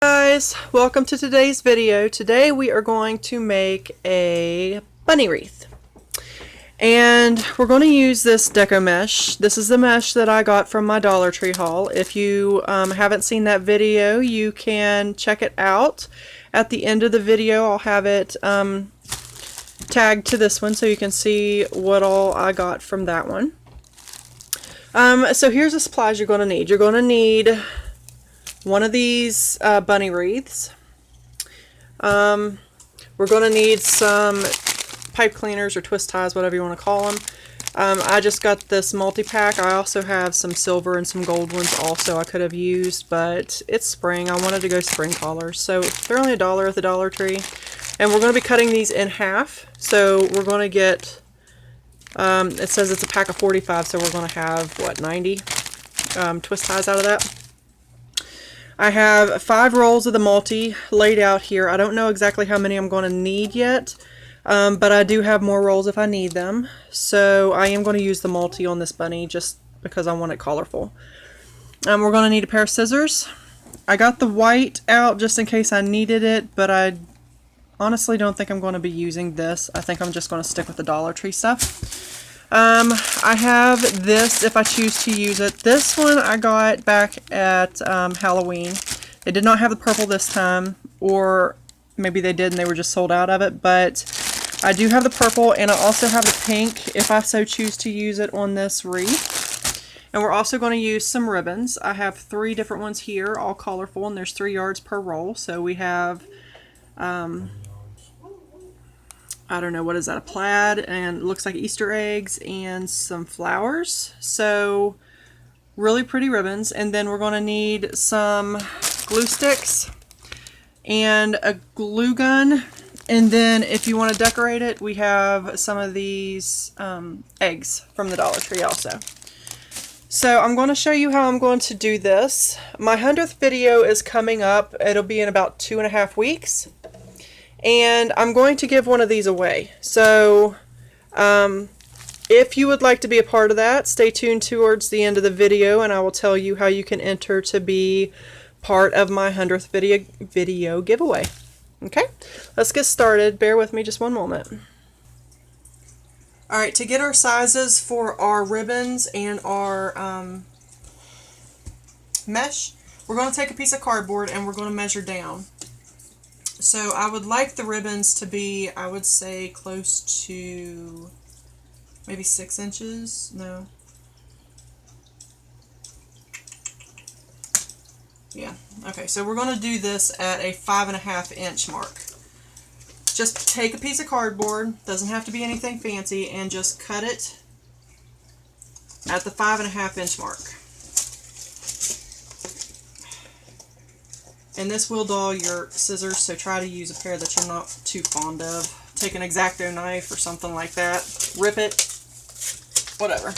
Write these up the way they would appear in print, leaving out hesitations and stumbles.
Guys, welcome to today's video. Today we are going to make a bunny wreath. And we're going to use this deco mesh. This is the mesh that I got from my Dollar Tree haul. If you haven't seen that video, you can check it out. At the end of the video, I'll have it tagged to this one so you can see what all I got from that one. So here's the supplies you're going to need. You're going to need one of these bunny wreaths. We're going to need some pipe cleaners or twist ties, whatever you want to call them. I just got this multi-pack. I also have some silver and some gold ones also I could have used, but it's spring. I wanted to go spring colors. So they're only $1 at the Dollar Tree. And we're going to be cutting these in half. So we're going to get, it says it's a pack of 45, so we're going to have, what, 90 twist ties out of that. I have 5 rolls of the multi laid out here. I don't know exactly how many I'm going to need yet, but I do have more rolls if I need them. So I am going to use the multi on this bunny just because I want it colorful. We're going to need a pair of scissors. I got the white out just in case I needed it, but I honestly don't think I'm going to be using this. I think I'm just going to stick with the Dollar Tree stuff. I have this if I choose to use it. This one I got back at Halloween. It did not have the purple this time, or maybe they did and they were just sold out of it, but I do have the purple, and I also have the pink if I so choose to use it on this wreath. And we're also going to use some ribbons. I have 3 different ones here, all colorful, and there's 3 yards per roll. So we have I don't know, what is that, a plaid, and it looks like Easter eggs and some flowers. So really pretty ribbons. And then we're going to need some glue sticks and a glue gun. And then if you want to decorate it, we have some of these eggs from the Dollar Tree also. So I'm going to show you how I'm going to do this. My 100th video is coming up. It'll be in about 2.5 weeks. And I'm going to give one of these away. So if you would like to be a part of that, stay tuned towards the end of the video and I will tell you how you can enter to be part of my 100th video giveaway. Okay, let's get started. Bear with me just one moment. Alright, to get our sizes for our ribbons and our mesh, we're going to take a piece of cardboard and we're going to measure down. So I would like the ribbons to be, I would say, close to maybe 6 inches. No. Yeah. Okay, so we're going to do this at a 5.5 inch mark. Just take a piece of cardboard, doesn't have to be anything fancy, and just cut it at the 5.5 inch mark. And this will dull your scissors, so try to use a pair that you're not too fond of. Take an X-Acto knife or something like that. Rip it. Whatever.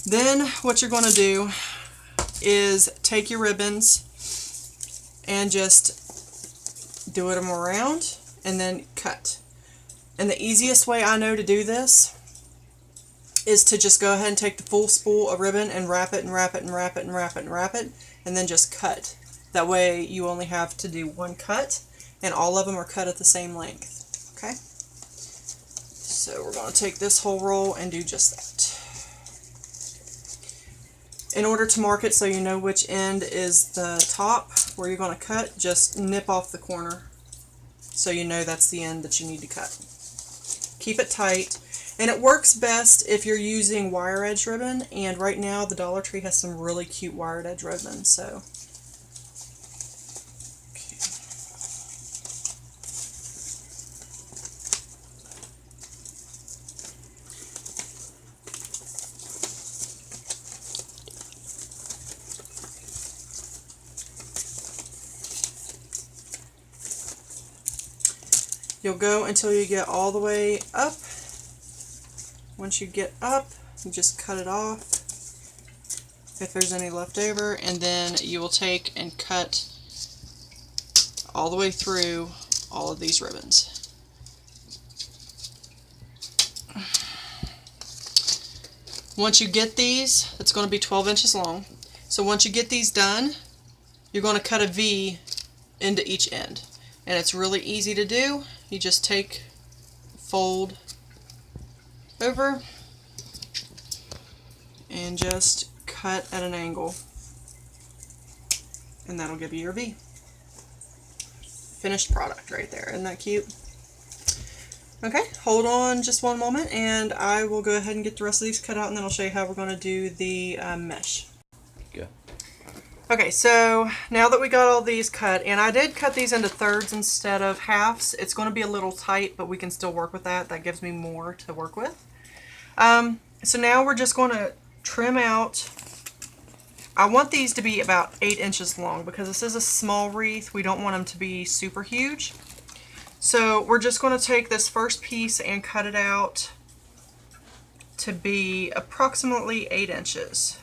Then what you're going to do is take your ribbons and just do them around and then cut. And the easiest way I know to do this is to just go ahead and take the full spool of ribbon and wrap it and wrap it and wrap it and wrap it and wrap it. And then just cut. That way you only have to do one cut and all of them are cut at the same length. Okay? So we're going to take this whole roll and do just that. In order to mark it so you know which end is the top where you're going to cut, just nip off the corner so you know that's the end that you need to cut. Keep it tight. And it works best if you're using wire edge ribbon, and right now the Dollar Tree has some really cute wire edge ribbon, so. Okay. You'll go until you get all the way up. Once you get up, you just cut it off if there's any left over, and then you will take and cut all the way through all of these ribbons. Once you get these, it's going to be 12 inches long. So once you get these done, you're going to cut a V into each end. And it's really easy to do. You just take, fold over, and just cut at an angle. And that'll give you your V. Finished product right there. Isn't that cute? Okay, hold on just one moment and I will go ahead and get the rest of these cut out, and then I'll show you how we're going to do the mesh. Go. Okay, so now that we got all these cut, and I did cut these into thirds instead of halves, it's going to be a little tight, but we can still work with that. That gives me more to work with. So now we're just going to trim out. I want these to be about 8 inches long because this is a small wreath. We don't want them to be super huge. So we're just going to take this first piece and cut it out to be approximately 8 inches.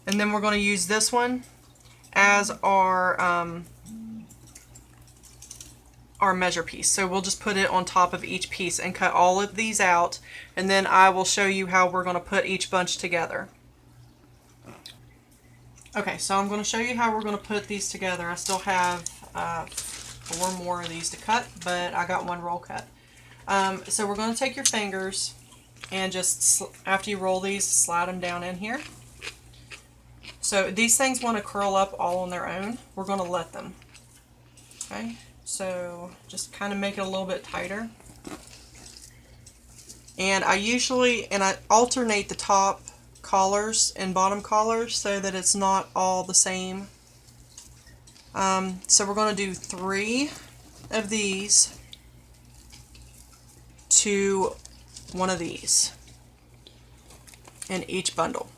And then we're going to use this one as our measure piece. So we'll just put it on top of each piece and cut all of these out, and then I will show you how we're going to put each bunch together. Okay, so I'm going to show you how we're going to put these together. I still have 4 more of these to cut, but I got 1 roll cut. So we're going to take your fingers and just, after you roll these, slide them down in here. So these things want to curl up all on their own. We're going to let them. Okay, so just kind of make it a little bit tighter. And I alternate the top collars and bottom collars so that it's not all the same. So we're going to do 3 of these to 1 of these in each bundle.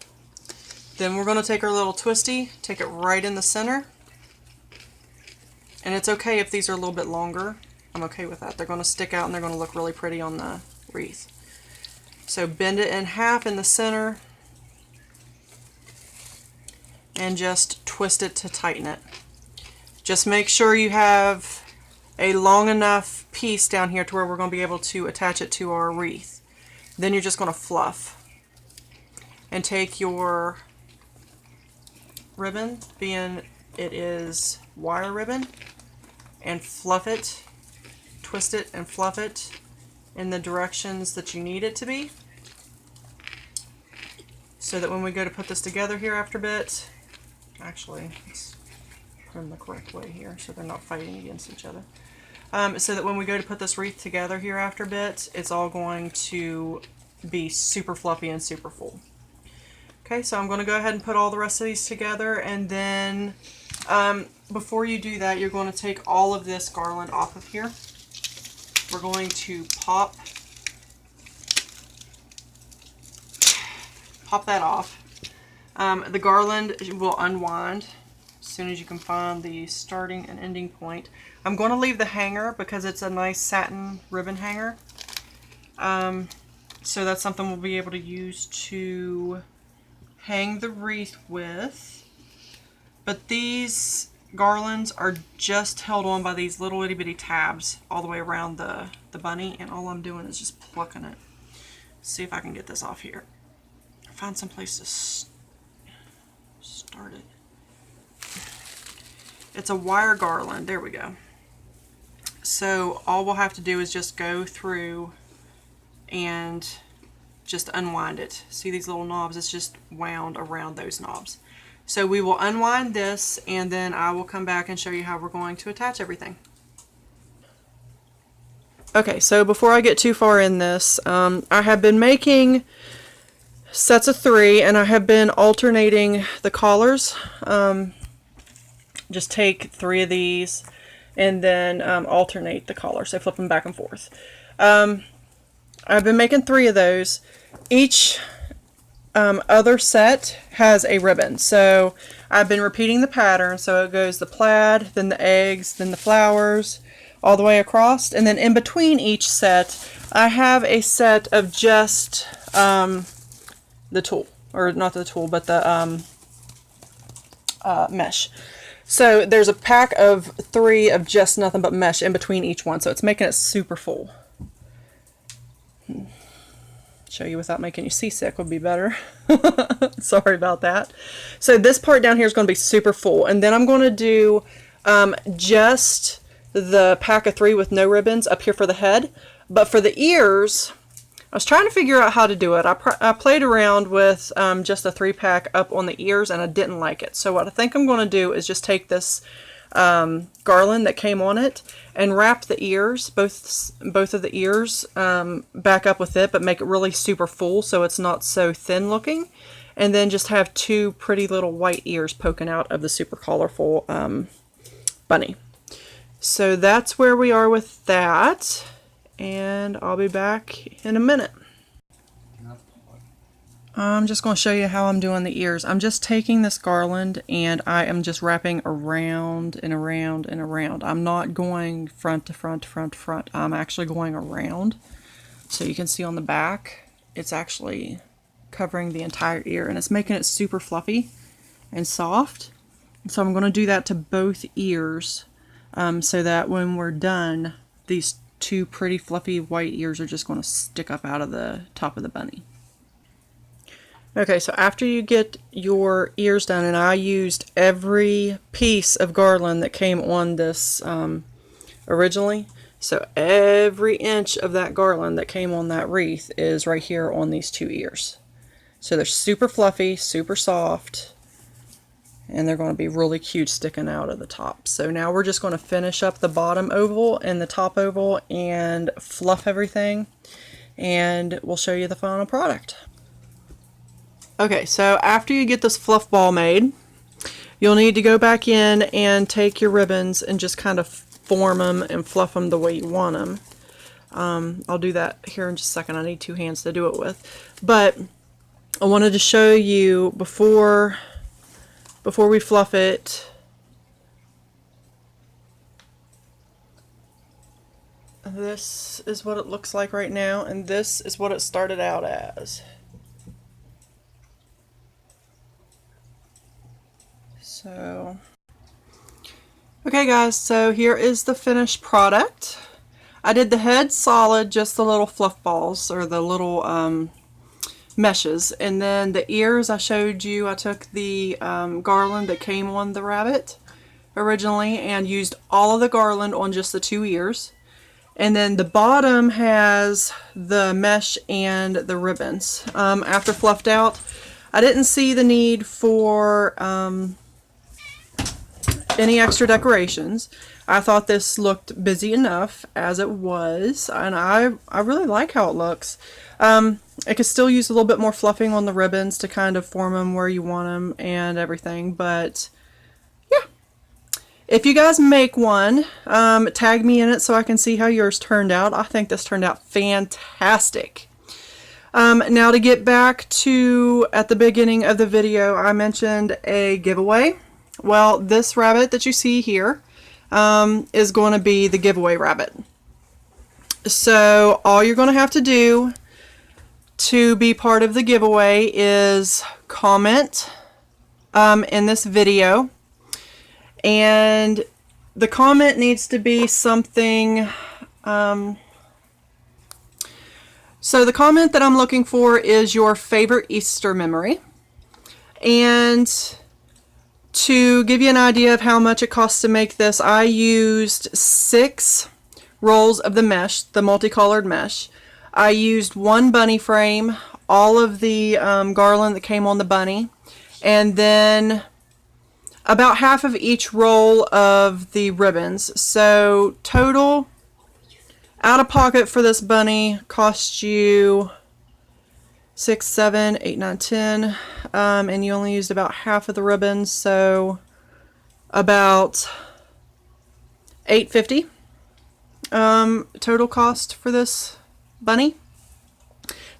Then we're going to take our little twisty, take it right in the center. And it's okay if these are a little bit longer. I'm okay with that. They're going to stick out and they're going to look really pretty on the wreath. So bend it in half in the center and just twist it to tighten it. Just make sure you have a long enough piece down here to where we're going to be able to attach it to our wreath. Then you're just going to fluff and take your ribbon, being it is wire ribbon, and fluff it, twist it and fluff it in the directions that you need it to be, so that when we go to put this together here after a bit, actually let's put them the correct way here so they're not fighting against each other, so that when we go to put this wreath together here after a bit, it's all going to be super fluffy and super full. Okay, so I'm going to go ahead and put all the rest of these together, and then before you do that, you're going to take all of this garland off of here. We're going to pop that off. The garland will unwind as soon as you can find the starting and ending point. I'm going to leave the hanger because it's a nice satin ribbon hanger. So that's something we'll be able to use to hang the wreath with. But these garlands are just held on by these little itty bitty tabs all the way around the bunny, and all I'm doing is just plucking it. See if I can get this off here. Find some place to start it. It's a wire garland. There we go. So all we'll have to do is just go through and just unwind it. See these little knobs? It's just wound around those knobs. So we will unwind this, and then I will come back and show you how we're going to attach everything. Okay, so before I get too far in this, I have been making sets of 3, and I have been alternating the collars. Just take 3 of these and then alternate the collars, so flip them back and forth. I've been making 3 of those. Each other set has a ribbon, so I've been repeating the pattern. So it goes the plaid, then the eggs, then the flowers, all the way across, and then in between each set I have a set of just the tulle, or not the tulle, but the mesh. So there's a pack of 3 of just nothing but mesh in between each one, so it's making it super full. show you without making you seasick would be better. Sorry about that. So this part down here is going to be super full, and then I'm going to do just the pack of 3 with no ribbons up here for the head. But for the ears, I was trying to figure out how to do it. I played around with just a 3-pack up on the ears, and I didn't like it. So what I think I'm going to do is just take this garland that came on it and wrap the ears, both of the ears, back up with it, but make it really super full so it's not so thin looking. And then just have 2 pretty little white ears poking out of the super colorful bunny. So that's where we are with that. And I'll be back in a minute. I'm just going to show you how I'm doing the ears. I'm just taking this garland and I am just wrapping around and around and around. I'm not going front to front to front to front. I'm actually going around. So you can see on the back, it's actually covering the entire ear, and it's making it super fluffy and soft. So I'm going to do that to both ears so that when we're done, these 2 pretty fluffy white ears are just going to stick up out of the top of the bunny. Okay, so after you get your ears done, and I used every piece of garland that came on this originally, so every inch of that garland that came on that wreath is right here on these 2 ears. So they're super fluffy, super soft, and they're going to be really cute sticking out of the top. So now we're just going to finish up the bottom oval and the top oval and fluff everything, and we'll show you the final product. Okay, so after you get this fluff ball made, you'll need to go back in and take your ribbons and just kind of form them and fluff them the way you want them. I'll do that here in just a second. I need 2 hands to do it with. But I wanted to show you before we fluff it, this is what it looks like right now, and this is what it started out as. So, okay guys, so here is the finished product. I did the head solid, just the little fluff balls, or the little meshes, and then the ears I showed you, I took the garland that came on the rabbit originally and used all of the garland on just the 2 ears, and then the bottom has the mesh and the ribbons. After fluffed out, I didn't see the need for any extra decorations. I thought this looked busy enough as it was, and I really like how it looks. I could still use a little bit more fluffing on the ribbons to kind of form them where you want them and everything, but yeah. If you guys make one, tag me in it so I can see how yours turned out. I think this turned out fantastic. Now to get back to, at the beginning of the video, I mentioned a giveaway. Well, this rabbit that you see here is going to be the giveaway rabbit. So all you're going to have to do to be part of the giveaway is comment in this video, and the comment needs to be something, so the comment that I'm looking for is your favorite Easter memory. And to give you an idea of how much it costs to make this, I used 6 rolls of the mesh, the multicolored mesh. I used 1 bunny frame, all of the garland that came on the bunny, and then about half of each roll of the ribbons. So total out of pocket for this bunny cost you 6, 7, 8, 9, 10, and you only used about half of the ribbons, so about $8.50 total cost for this bunny.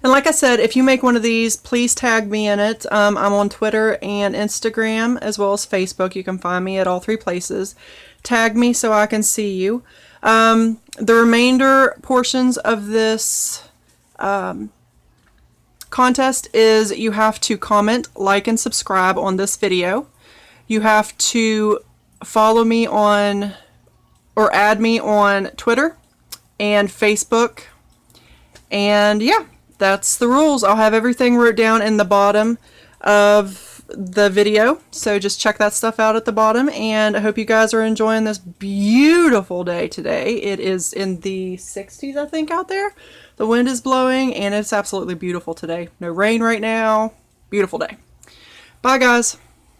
And like I said, if you make one of these, please tag me in it. I'm on Twitter and Instagram as well as Facebook. You can find me at all 3 places. Tag me so I can see you. The remainder portions of this contest is you have to comment, like, and subscribe on this video. You have to follow me on, or add me on Twitter and Facebook. And yeah, that's the rules. I'll have everything wrote down in the bottom of the video, so just check that stuff out at the bottom. And I hope you guys are enjoying this beautiful day today. It is in the 60s, I think, out there. The wind is blowing and it's absolutely beautiful today. No rain right now. Beautiful day. Bye guys.